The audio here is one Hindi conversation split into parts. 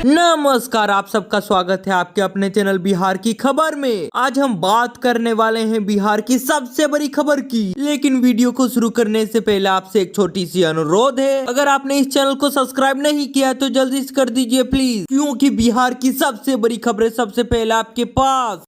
नमस्कार, आप सबका स्वागत है आपके अपने चैनल बिहार की खबर में। आज हम बात करने वाले हैं बिहार की सबसे बड़ी खबर की। लेकिन वीडियो को शुरू करने से पहले आपसे एक छोटी सी अनुरोध है, अगर आपने इस चैनल को सब्सक्राइब नहीं किया है तो जल्दी से कर दीजिए प्लीज, क्योंकि बिहार की सबसे बड़ी खबरें सबसे पहले आपके पास।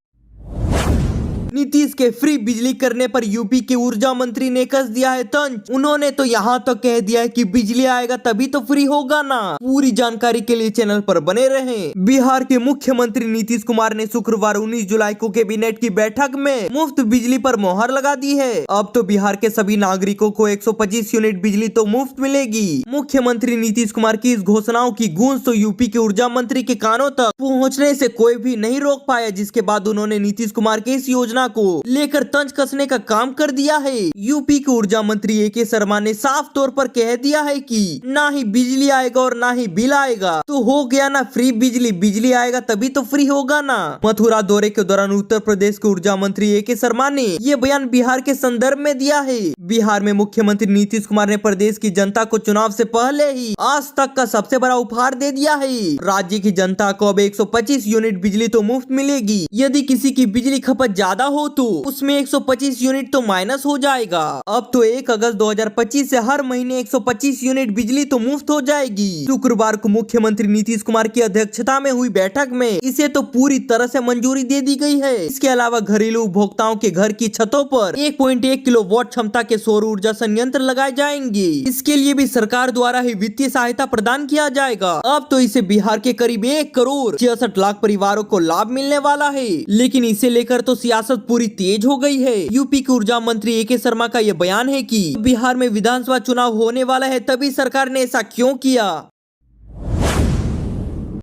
नीतीश के फ्री बिजली करने पर यूपी के ऊर्जा मंत्री ने कस दिया है तंज। उन्होंने तो यहाँ तक कह दिया है कि बिजली आएगा तभी तो फ्री होगा ना। पूरी जानकारी के लिए चैनल पर बने रहें। बिहार के मुख्यमंत्री नीतीश कुमार ने शुक्रवार 19 जुलाई को कैबिनेट की बैठक में मुफ्त बिजली पर मोहर लगा दी है। अब तो बिहार के सभी नागरिकों को 125 यूनिट बिजली तो मुफ्त मिलेगी। मुख्यमंत्री नीतीश कुमार की इस घोषणाओं की गूंज तो यूपी के ऊर्जा मंत्री के कानों तक पहुँचने से कोई भी नहीं रोक पाया, जिसके बाद उन्होंने नीतीश कुमार की इस योजना को लेकर तंज कसने का काम कर दिया है। यूपी के ऊर्जा मंत्री ए.के. शर्मा ने साफ तौर पर कह दिया है कि ना ही बिजली आएगा और ना ही बिल आएगा, तो हो गया ना फ्री बिजली। बिजली आएगा तभी तो फ्री होगा ना। मथुरा दौरे के दौरान उत्तर प्रदेश के ऊर्जा मंत्री ए.के. शर्मा ने ये बयान बिहार के संदर्भ में दिया है। बिहार में मुख्यमंत्री नीतीश कुमार ने प्रदेश की जनता को चुनाव से पहले ही आज तक का सबसे बड़ा उपहार दे दिया है। राज्य की जनता को अब 125 यूनिट बिजली तो मुफ्त मिलेगी। यदि किसी की बिजली खपत ज्यादा हो तो उसमें 125 यूनिट तो माइनस हो जाएगा। अब तो 1 अगस्त 2025 से हर महीने 125 यूनिट बिजली तो मुफ्त हो जाएगी। शुक्रवार को मुख्यमंत्री नीतीश कुमार की अध्यक्षता में हुई बैठक में इसे तो पूरी तरह से मंजूरी दे दी गई है। इसके अलावा घरेलू उपभोक्ताओं के घर की छतों पर 1.1 किलोवाट क्षमता के सौर ऊर्जा संयंत्र लगाए जाएंगे। इसके लिए भी सरकार द्वारा ही वित्तीय सहायता प्रदान किया जाएगा। अब तो इसे बिहार के करीब 1 करोड़ 66 लाख परिवारों को लाभ मिलने वाला है। लेकिन इसे लेकर तो सियासत पूरी तेज हो गई है। यूपी के ऊर्जा मंत्री ए.के. शर्मा का यह बयान है कि बिहार में विधानसभा चुनाव होने वाला है, तभी सरकार ने ऐसा क्यों किया।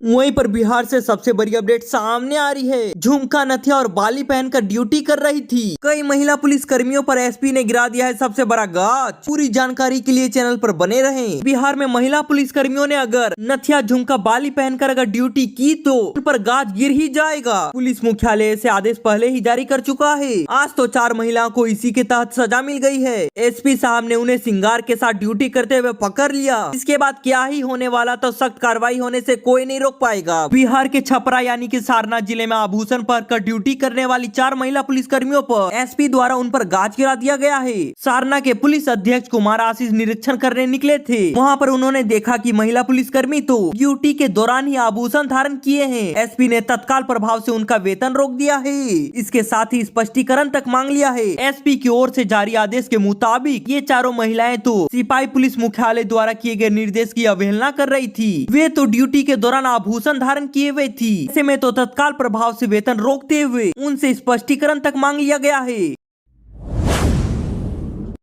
वहीं पर बिहार से सबसे बड़ी अपडेट सामने आ रही है। झुमका, नथिया और बाली पहनकर ड्यूटी कर रही थी कई महिला पुलिस कर्मियों पर एसपी ने गिरा दिया है सबसे बड़ा गाज। पूरी जानकारी के लिए चैनल पर बने रहें। बिहार में महिला पुलिस कर्मियों ने अगर नथिया, झुमका, बाली पहनकर अगर ड्यूटी की तो उन पर गाज गिर ही जाएगा। पुलिस मुख्यालय से आदेश पहले ही जारी कर चुका है। आज तो 4 महिलाओं को इसी के तहत सजा मिल गई है। एसपी साहब ने उन्हें श्रृंगार के साथ ड्यूटी करते हुए पकड़ लिया। इसके बाद क्या ही होने वाला, तो सख्त कार्रवाई होने से कोई नहीं पाएगा। बिहार के छपरा यानी कि सारनाथ जिले में आभूषण पहनकर ड्यूटी करने वाली 4 महिला पुलिस कर्मियों पर एसपी द्वारा उन पर गाज गिरा दिया गया है। सारना के पुलिस अध्यक्ष कुमार आशीष निरीक्षण करने निकले थे। वहां पर उन्होंने देखा कि महिला पुलिस कर्मी तो ड्यूटी के दौरान ही आभूषण धारण किए हैं। एसपी ने तत्काल प्रभाव से उनका वेतन रोक दिया है। इसके साथ ही स्पष्टीकरण तक मांग लिया है। एसपी की ओर से जारी आदेश के मुताबिक ये चारों महिलाएं तो सिपाही पुलिस मुख्यालय द्वारा किए गए निर्देश की अवहेलना कर रही थी। वे तो ड्यूटी के दौरान आभूषण धारण किए हुए थी। ऐसे में तो तत्काल प्रभाव से वेतन रोकते हुए उनसे स्पष्टीकरण तक मांग लिया गया है।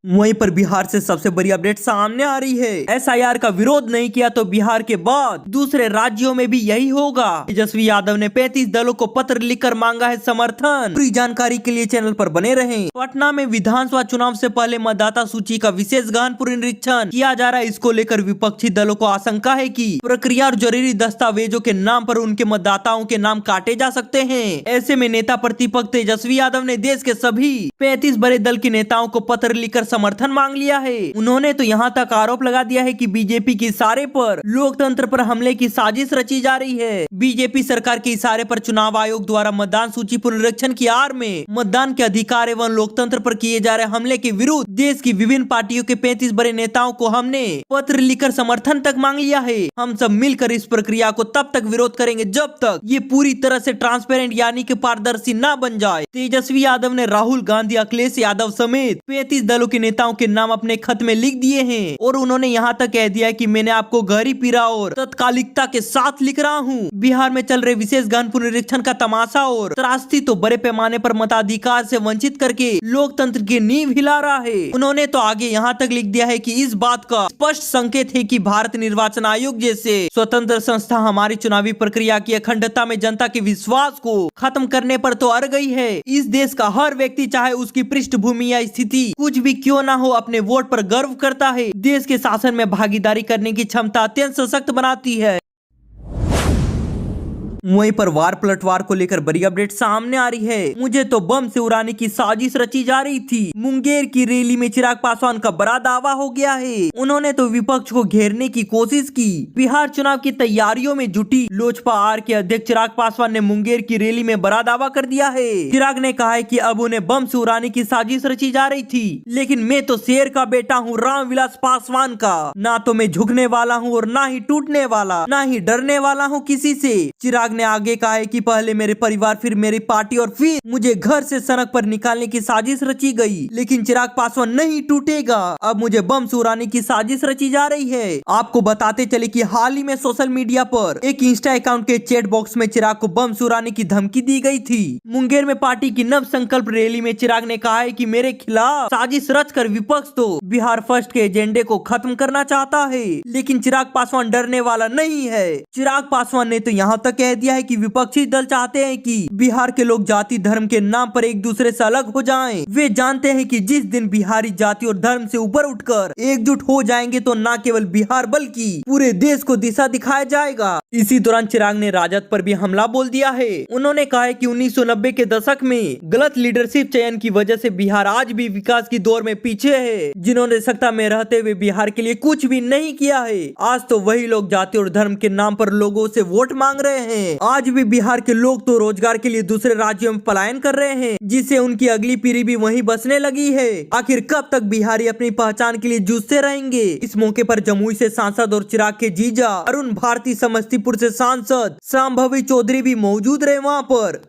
वहीं पर बिहार से सबसे बड़ी अपडेट सामने आ रही है। एसआईआर का विरोध नहीं किया तो बिहार के बाद दूसरे राज्यों में भी यही होगा। तेजस्वी यादव ने 35 दलों को पत्र लिखकर मांगा है समर्थन। पूरी जानकारी के लिए चैनल पर बने रहें। पटना में विधानसभा चुनाव से पहले मतदाता सूची का विशेष गहन पुनरीक्षण किया जा रहा है। इसको लेकर विपक्षी दलों को आशंका है कि प्रक्रिया और जरूरी दस्तावेजों के नाम पर उनके मतदाताओं के नाम काटे जा सकते हैं। ऐसे में नेता प्रतिपक्ष तेजस्वी यादव ने देश के सभी 35 बड़े दल के नेताओं को पत्र लिखकर समर्थन मांग लिया है। उन्होंने तो यहाँ तक आरोप लगा दिया है कि बीजेपी के इशारे पर लोकतंत्र पर हमले की साजिश रची जा रही है। बीजेपी सरकार के इशारे पर चुनाव आयोग द्वारा मतदान सूची पुनरीक्षण की आड़ में मतदान के अधिकार एवं लोकतंत्र पर किए जा रहे हमले के विरुद्ध देश की विभिन्न पार्टियों के 35 बड़े नेताओं को हमने पत्र लिखकर समर्थन तक मांग लिया है। हम सब मिलकर इस प्रक्रिया को तब तक विरोध करेंगे जब तक ये पूरी तरह से ट्रांसपेरेंट यानी कि पारदर्शी न बन जाए। तेजस्वी यादव ने राहुल गांधी, अखिलेश यादव समेत 35 दलों के नेताओं के नाम अपने खत में लिख दिए हैं और उन्होंने यहाँ तक कह दिया कि मैंने आपको गहरी पीड़ा और तत्कालिकता के साथ लिख रहा हूँ। बिहार में चल रहे विशेष गहन पुनरीक्षण का तमाशा और त्रासदी तो बड़े पैमाने पर मताधिकार से वंचित करके लोकतंत्र की नींव हिला रहा है। उन्होंने तो आगे यहाँ तक लिख दिया है कि इस बात का स्पष्ट संकेत है कि भारत निर्वाचन आयोग जैसे स्वतंत्र संस्था हमारी चुनावी प्रक्रिया की अखंडता में जनता के विश्वास को खत्म करने पर तो अड़ गई है। इस देश का हर व्यक्ति, चाहे उसकी पृष्ठभूमि या स्थिति कुछ भी क्यों ना हो, अपने वोट पर गर्व करता है। देश के शासन में भागीदारी करने की क्षमता अत्यंत सशक्त बनाती है। वहीं पर वार पलटवार को लेकर बड़ी अपडेट सामने आ रही है। मुझे तो बम से उड़ाने की साजिश रची जा रही थी। मुंगेर की रैली में चिराग पासवान का बड़ा दावा हो गया है। उन्होंने तो विपक्ष को घेरने की कोशिश की। बिहार चुनाव की तैयारियों में जुटी लोजपा आर के अध्यक्ष चिराग पासवान ने मुंगेर की रैली में बड़ा दावा कर दिया है। चिराग ने कहा है कि अब उन्हें बम से उड़ाने की साजिश रची जा रही थी, लेकिन मैं तो शेर का बेटा हूँ, रामविलास पासवान का। ना तो मैं झुकने वाला हूँ और ना ही टूटने वाला, ना ही डरने वाला हूँ किसी से। चिराग ने आगे कहा है कि पहले मेरे परिवार, फिर मेरी पार्टी और फिर मुझे घर से सड़क पर निकालने की साजिश रची गई, लेकिन चिराग पासवान नहीं टूटेगा। अब मुझे बम से उड़ाने की साजिश रची जा रही है। आपको बताते चले कि हाल ही में सोशल मीडिया पर एक इंस्टा अकाउंट के चैट बॉक्स में चिराग को बम से उड़ाने की धमकी दी गई थी। मुंगेर में पार्टी की नव संकल्प रैली में चिराग ने कहा है कि मेरे खिलाफ साजिश रचकर विपक्ष तो बिहार फर्स्ट के एजेंडे को खत्म करना चाहता है, लेकिन चिराग पासवान डरने वाला नहीं है। चिराग पासवान ने तो यहाँ तक कह दिया है कि विपक्षी दल चाहते हैं कि बिहार के लोग जाति धर्म के नाम पर एक दूसरे से अलग हो जाएं। वे जानते हैं कि जिस दिन बिहारी जाति और धर्म से ऊपर उठकर एकजुट हो जाएंगे तो न केवल बिहार बल्कि पूरे देश को दिशा दिखाया जाएगा। इसी दौरान चिराग ने राजद पर भी हमला बोल दिया है। उन्होंने कहा है कि 1990 के दशक में गलत लीडरशिप चयन की वजह से बिहार आज भी विकास की दौर में पीछे है। जिन्होंने सत्ता में रहते हुए बिहार के लिए कुछ भी नहीं किया है, आज तो वही लोग जाति और धर्म के नाम पर लोगों से वोट मांग रहे हैं। आज भी बिहार के लोग तो रोजगार के लिए दूसरे राज्यों में पलायन कर रहे हैं, जिससे उनकी अगली पीढ़ी भी वहीं बसने लगी है। आखिर कब तक बिहारी अपनी पहचान के लिए जूझते रहेंगे। इस मौके पर जमुई से सांसद और चिराग के जीजा अरुण भारती, समस्तीपुर से सांसद शांभवी चौधरी भी मौजूद रहे वहाँ पर।